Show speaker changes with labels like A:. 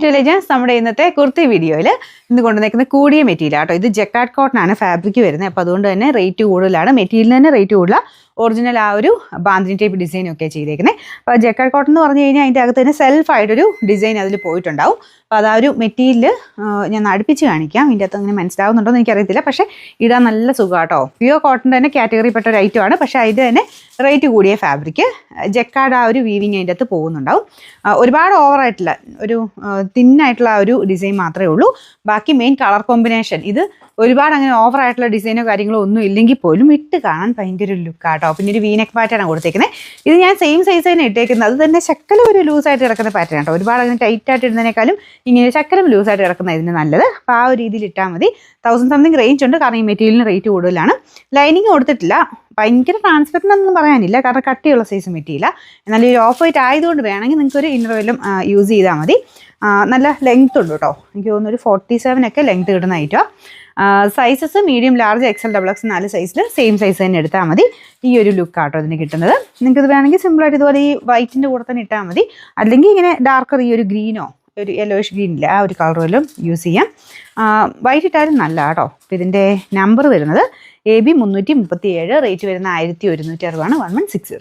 A: Intelligence നമ്മുടെ ഇന്നത്തെ കുർത്തി വീഡിയോയിൽ ഇന്ന് കൊണ്ടുവന്നിരിക്കുന്ന കൂടിയ മെറ്റീരിയൽ ആട്ടോ. ഇത് ജക്കാർഡ് കോട്ടൺ ആണ് ഫാബ്രിക് വരുന്നത്. അപ്പോൾ അതുകൊണ്ട് തന്നെ റേറ്റ് കൂടുതലാണ്. മെറ്റീരിയലിന് തന്നെ റേറ്റ് കൂടുതലാണ്. ഒറിജിനൽ ആ ഒരു ബാന്തിനി ടൈപ്പ് ഡിസൈനും ഒക്കെ ചെയ്തേക്കുന്നത്. അപ്പോൾ ജക്കാർഡ് കോട്ടൺ എന്ന് പറഞ്ഞു കഴിഞ്ഞാൽ അതിൻ്റെ അകത്ത് തന്നെ സെൽഫായിട്ടൊരു ഡിസൈൻ അതിൽ പോയിട്ടുണ്ടാവും. അപ്പോൾ അതാ ഒരു മെറ്റീരിയൽ ഞാൻ അടുപ്പിച്ച് കാണിക്കാം. ഇതിൻ്റെ അകത്ത് അങ്ങനെ മനസ്സിലാവുന്നുണ്ടോ എന്ന് എനിക്കറിയത്തില്ല. പക്ഷേ ഇടാൻ നല്ല സുഖമാട്ടോ. പ്യുവർ കോട്ടൺ തന്നെ കാറ്റഗറിപ്പെട്ട ഒരു ഐറ്റമാണ്. പക്ഷേ അതിൻ്റെ തന്നെ റേറ്റ് കൂടിയ ഫാബ്രിക്. ജക്കാർഡ് ആ ഒരു വീവിങ് അതിൻ്റെ അകത്ത് പോകുന്നുണ്ടാവും. ഒരുപാട് ഓവറായിട്ടുള്ള ഒരു തിന്നായിട്ടുള്ള ആ ഒരു ഡിസൈൻ മാത്രമേ ഉള്ളൂ. ബാക്കി മെയിൻ കളർ കോമ്പിനേഷൻ ഇത് ഒരുപാട് അങ്ങനെ ഓവറായിട്ടുള്ള ഡിസൈനോ കാര്യങ്ങളോ ഒന്നും ഇല്ലെങ്കിൽ പോലും ഇട്ട് കാണാൻ ഭയങ്കര ഒരു ലുക്കാട്ടോ. പിന്നെ ഒരു വീനെക്ക് പാറ്റേൺ ആണ് കൊടുത്തേക്കുന്നത്. ഇത് ഞാൻ സെയിം സൈസ് തന്നെ ഇട്ടേക്കുന്നത്. അത് തന്നെ ശക്കലം ഒരു ലൂസായിട്ട് കിടക്കുന്ന പാറ്റേൺ ആട്ടോ. ഒരുപാട് അങ്ങനെ ടൈറ്റായിട്ട് ഇടുന്നതിനേക്കാളും ഇങ്ങനെ ശക്കലം ലൂസായിട്ട് കിടക്കുന്ന ഇതിന് നല്ലത്. അപ്പോൾ ആ ഒരു രീതിയിൽ ഇട്ടാൽ മതി. 1000 സംതിങ് റേഞ്ച് ഉണ്ട്. കാരണം ഈ മെറ്റീരിയലിന് റേറ്റ് കൂടുതലാണ്. ലൈനിങ് കൊടുത്തിട്ടില്ല. ഭയങ്കര ട്രാൻസ്പെറൻ്റ് ഒന്നും പറയാനില്ല, കാരണം കട്ടിയുള്ള സൈസ് മെറ്റീരിയൽ. എന്നാൽ ഈ ഓഫ് വൈറ്റ് ആയതുകൊണ്ട് വേണമെങ്കിൽ നിങ്ങൾക്കൊരു ഇന്നർവെല്ലും യൂസ് ചെയ്താൽ മതി. നല്ല ലെങ്ത് ഉണ്ട് കേട്ടോ. എനിക്ക് തോന്നുന്നു ഒരു 47 ഒക്കെ ലെങ്ത് കിട്ടുന്ന ഐറ്റമാണ്. Sizes medium, large, XL, XXL 4 സൈസിൽ സെയിം സൈസ് തന്നെ എടുത്താൽ മതി. ഈ ഒരു ലുക്ക് ആട്ടോ ഇതിന് കിട്ടുന്നത്. നിങ്ങൾക്കിത് വേണമെങ്കിൽ സിമ്പിളായിട്ട് ഇതുപോലെ ഈ വൈറ്റിൻ്റെ കൂടെ തന്നെ ഇട്ടാൽ മതി. അല്ലെങ്കിൽ ഇങ്ങനെ ഡാർക്കർ ഈ ഒരു ഗ്രീനോ ഒരു യെല്ലോയിഷ് ഗ്രീനില്ല ആ ഒരു കളർ വല്ലതും യൂസ് ചെയ്യാം. വൈറ്റ് ഇട്ടാലും നല്ല കേട്ടോ. അപ്പോൾ ഇതിൻ്റെ നമ്പർ വരുന്നത് AB 337, റേറ്റ് വരുന്ന 1160 ആണ് 1160.